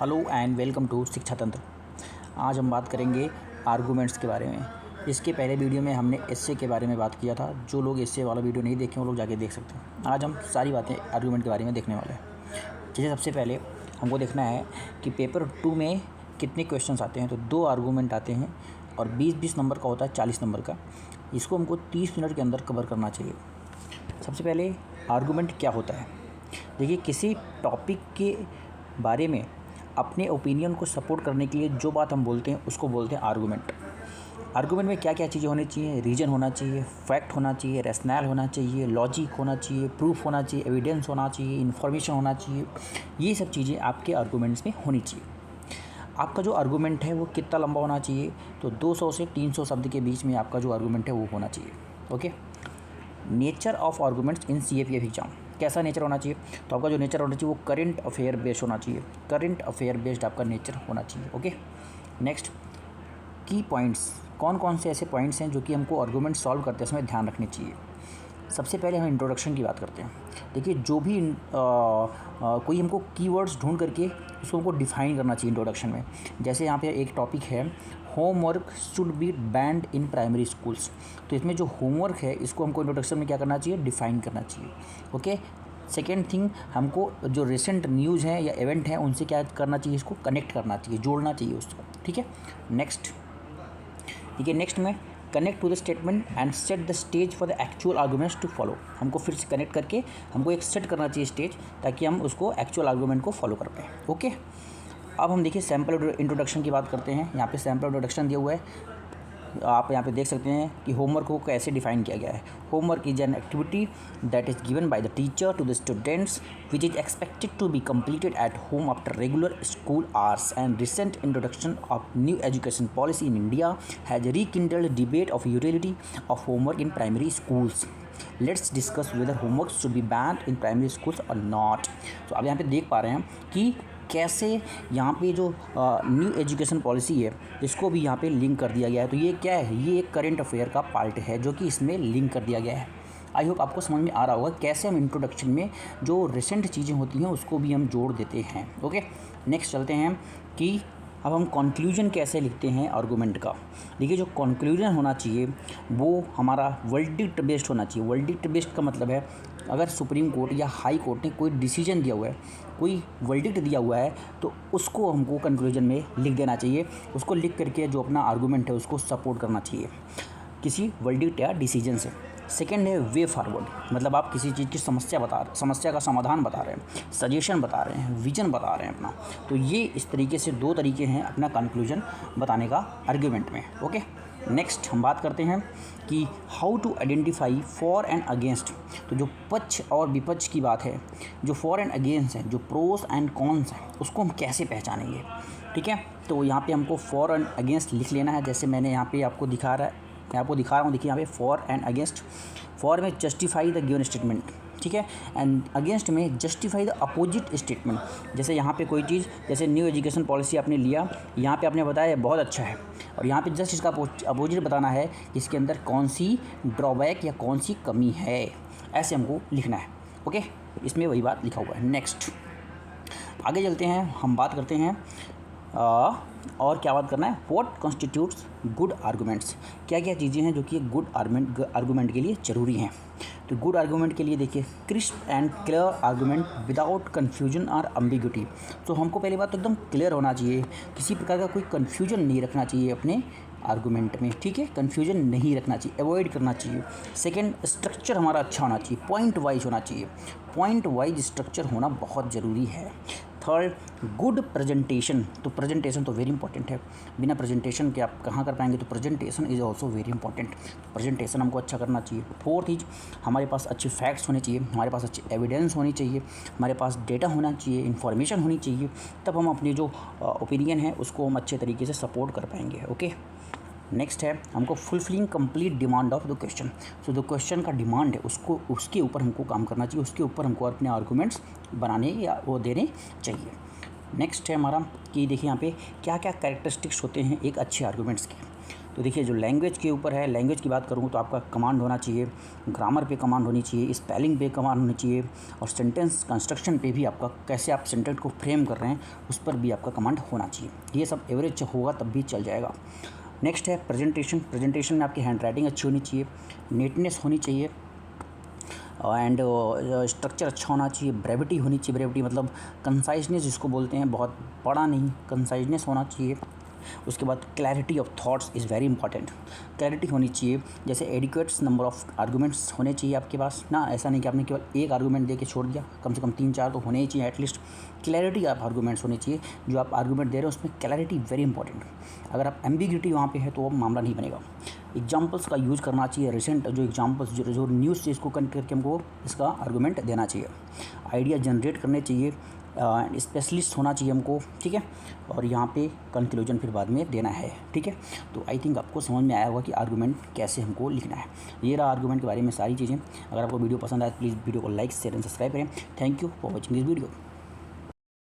Hello and welcome to शिक्षा तंत्र। आज हम बात करेंगे आर्गूमेंट्स के बारे में। इसके पहले वीडियो में हमने एस्से के बारे में बात किया था। जो लोग एस्से वाला वीडियो नहीं देखे वो लोग जाके देख सकते हैं। आज हम सारी बातें आर्गूमेंट के बारे में देखने वाले हैं। जैसे सबसे पहले हमको देखना है कि पेपर 2 में कितने क्वेश्चंस आते हैं। तो 2 आर्गूमेंट आते हैं और 20-20 नंबर का होता है, 40 नंबर का। इसको हमको 30 मिनट के अंदर कवर करना चाहिए। सबसे पहले आर्गूमेंट क्या होता है। देखिए, किसी टॉपिक के बारे में अपने ओपिनियन को सपोर्ट करने के लिए जो बात हम बोलते हैं उसको बोलते हैं आर्गूमेंट। आर्गूमेंट में क्या क्या चीज़ें होनी चाहिए? रीज़न होना चाहिए, फैक्ट होना चाहिए, रैशनल होना चाहिए, लॉजिक होना चाहिए, प्रूफ होना चाहिए, एविडेंस होना चाहिए, इन्फॉर्मेशन होना चाहिए। ये सब चीज़ें आपके आर्गूमेंट्स में होनी चाहिए। आपका जो आर्गूमेंट है वो कितना लंबा होना चाहिए? तो 200 से 300 शब्द के बीच में आपका जो आर्गूमेंट है वो होना चाहिए। Okay. Nature of arguments in CAPF exam. कैसा नेचर होना चाहिए? तो आपका जो नेचर होना चाहिए वो करंट अफेयर बेस्ड होना चाहिए। करंट अफेयर बेस्ड आपका नेचर होना चाहिए। ओके। नेक्स्ट, की पॉइंट्स। कौन कौन से ऐसे पॉइंट्स हैं जो कि हमको आर्गूमेंट सॉल्व करते समय ध्यान रखने चाहिए? सबसे पहले हम इंट्रोडक्शन की बात करते हैं। देखिए, जो भी कोई हमको कीवर्ड्स ढूंढ करके उसको हमको डिफाइन करना चाहिए इंट्रोडक्शन में। जैसे यहाँ पे एक टॉपिक है, homework should B band in primary schools. तो इसमें जो होमवर्क है इसको हमको इंट्रोडक्शन में क्या करना चाहिए? डिफाइन करना चाहिए। ओके। सेकेंड थिंग, हमको जो रिसेंट न्यूज़ है या इवेंट है उनसे क्या करना चाहिए? इसको कनेक्ट करना चाहिए, जोड़ना चाहिए उसको। ठीक है। नेक्स्ट, ठीक है, नेक्स्ट में connect to the statement and set the stage for the actual arguments to follow. हमको फिर से कनेक्ट करके हमको एक सेट करना चाहिए स्टेज, ताकि हम उसको एक्चुअल आर्गूमेंट को फॉलो कर पाएँ। ओके। अब हम देखिए सैम्पल इंट्रोडक्शन की बात करते हैं। यहाँ पे सैम्पल इंट्रोडक्शन दिया हुआ है। आप यहाँ पे देख सकते हैं कि होमवर्क को कैसे डिफाइन किया गया है। Homework is an activity that is given by the teacher to the students which is expected to be completed at home after regular school hours and recent introduction of new education policy in India has rekindled debate of utility of homework in primary schools. Let's discuss whether homework should be banned in primary schools और not. तो आप यहाँ पे देख पा रहे हैं कि कैसे यहाँ पे जो न्यू एजुकेशन पॉलिसी है इसको भी यहाँ पे लिंक कर दिया गया है। तो ये क्या है? ये एक करंट अफेयर का पार्ट है जो कि इसमें लिंक कर दिया गया है। आई होप आपको समझ में आ रहा होगा कैसे हम इंट्रोडक्शन में जो रिसेंट चीज़ें होती हैं उसको भी हम जोड़ देते हैं। ओके। नेक्स्ट चलते हैं कि अब हम कंक्लूजन कैसे लिखते हैं आर्गूमेंट का। देखिए, जो कंक्लूजन होना चाहिए वो हमारा वर्डिक्ट बेस्ड होना चाहिए। वर्डिक्ट बेस्ड का मतलब है, अगर सुप्रीम कोर्ट या हाई कोर्ट ने कोई डिसीजन दिया हुआ है, कोई वर्डिक्ट दिया हुआ है, तो उसको हमको कंक्लूजन में लिख देना चाहिए। उसको लिख करके जो अपना आर्गूमेंट है उसको सपोर्ट करना चाहिए किसी वर्डिक्ट या डिसीजन से। सेकेंड है वे फॉरवर्ड, मतलब आप किसी चीज़ की समस्या का समाधान बता रहे हैं, सजेशन बता रहे हैं, विजन बता रहे हैं अपना। तो ये इस तरीके से 2 तरीके हैं अपना कंक्लूजन बताने का आर्गूमेंट में। ओके। नेक्स्ट हम बात करते हैं कि how to identify for and against. तो जो पक्ष और विपक्ष की बात है, जो फॉर एंड अगेंस्ट है, जो प्रोस एंड कॉन्स है, उसको हम कैसे पहचानेंगे। ठीक है। तो यहाँ पे हमको फॉर एंड अगेंस्ट लिख लेना है। जैसे मैंने यहाँ पे आपको दिखा रहा हूँ। देखिए यहाँ पे फॉर एंड अगेंस्ट। फॉर में जस्टिफाई द गिवन स्टेटमेंट, ठीक है, एंड अगेंस्ट में जस्टिफाई द अपोजिट स्टेटमेंट। जैसे यहाँ पे कोई चीज़, जैसे न्यू एजुकेशन पॉलिसी आपने लिया, यहाँ पे आपने बताया बहुत अच्छा है, और यहाँ पे जस्ट इसका अपोजिट बताना है कि इसके अंदर कौन सी ड्रॉबैक या कौन सी कमी है। ऐसे हमको लिखना है। ओके। इसमें वही बात लिखा हुआ है। नेक्स्ट आगे चलते हैं, हम बात करते हैं और क्या बात करना है, व्हाट कॉन्स्टिट्यूट्स गुड आर्गूमेंट्स। क्या क्या चीज़ें हैं जो कि गुड आर्गूमेंट के लिए ज़रूरी हैं। तो गुड आर्गूमेंट के लिए देखिए, crisp and clear argument without confusion और अम्बिग्यूटी। तो हमको पहली बात तो एकदम क्लियर होना चाहिए, किसी प्रकार का कोई कन्फ्यूजन नहीं रखना चाहिए अपने आर्गूमेंट में। ठीक है, कन्फ्यूजन नहीं रखना चाहिए, अवॉइड करना चाहिए। सेकेंड, स्ट्रक्चर हमारा अच्छा होना चाहिए, पॉइंट वाइज होना चाहिए। पॉइंट वाइज स्ट्रक्चर होना बहुत ज़रूरी है। Third, good presentation. तो प्रेजेंटेशन तो वेरी इंपॉर्टेंट है, बिना प्रेजेंटेशन के आप कहाँ कर पाएंगे। तो presentation is also very important. Presentation हमको अच्छा करना चाहिए। फोर्थ इज, हमारे पास अच्छे फैक्ट्स होने चाहिए, हमारे पास अच्छी एविडेंस होनी चाहिए, हमारे पास डेटा होना चाहिए, इन्फॉर्मेशन होनी चाहिए। तब हम अपनी जो ओपिनियन है उसको हम अच्छे तरीके से सपोर्ट कर पाएंगे। ओके। नेक्स्ट है हमको fulfilling complete demand of the question. So जो क्वेश्चन का डिमांड है उसको, उसके ऊपर हमको काम करना चाहिए, उसके ऊपर हमको अपने आर्गूमेंट्स बनाने या वो देने चाहिए। नेक्स्ट है हमारा कि देखिए यहाँ पे क्या क्या कैरेक्टरिस्टिक्स होते हैं एक अच्छे आर्गूमेंट्स के। तो देखिए जो लैंग्वेज के ऊपर है, लैंग्वेज की बात करूँ तो आपका कमांड होना चाहिए, ग्रामर पे कमांड होनी चाहिए, स्पेलिंग पे कमांड होनी चाहिए, और सेंटेंस कंस्ट्रक्शन पे भी आपका कैसे आप सेंटेंस को फ्रेम कर रहे हैं उस पर भी आपका कमांड होना चाहिए। ये सब एवरेज होगा तब भी चल जाएगा। नेक्स्ट है प्रेजेंटेशन। प्रेजेंटेशन में आपकी हैंड राइटिंग अच्छी होनी चाहिए, नीटनेस होनी चाहिए, एंड स्ट्रक्चर अच्छा होना चाहिए, ब्रेविटी होनी चाहिए। ब्रेविटी मतलब कंसाइजनेस जिसको बोलते हैं, बहुत बड़ा नहीं, कंसाइजनेस होना चाहिए। उसके बाद clarity of thoughts is very important. Clarity होनी चाहिए, जैसे एडिक्वेट्स नंबर ऑफ आर्गूमेंट्स होने चाहिए आपके पास ना, ऐसा नहीं कि आपने केवल एक आर्गूमेंट दे के छोड़ दिया, कम से कम 3-4 तो होने ही चाहिए एटलीस्ट। क्लैरिटी ऑफ आर्गूमेंट्स होने चाहिए, जो आप आर्गूमेंट दे रहे हो उसमें क्लैरिटी वेरी इंपॉर्टेंट। अगर आप एम्बिग्यूटी वहाँ पे है तो वो मामला नहीं बनेगा। एग्जाम्पल्स का यूज़ करना चाहिए, रिसेंट जो एग्जाम्पल्स जो न्यूज़ से इसको कनेक्ट करके हमको इसका आर्गूमेंट देना चाहिए। आइडिया जनरेट करने चाहिए, स्पेशलिस्ट होना चाहिए हमको, ठीक है। और यहाँ पे कंक्लूजन फिर बाद में देना है, ठीक है। तो आई थिंक आपको समझ में आया होगा कि आर्गूमेंट कैसे हमको लिखना है। ये रहा आर्गूमेंट के बारे में सारी चीज़ें। अगर आपको वीडियो पसंद आए तो प्लीज़ वीडियो को लाइक शेयर एंड सब्सक्राइब करें। Thank you for watching this video.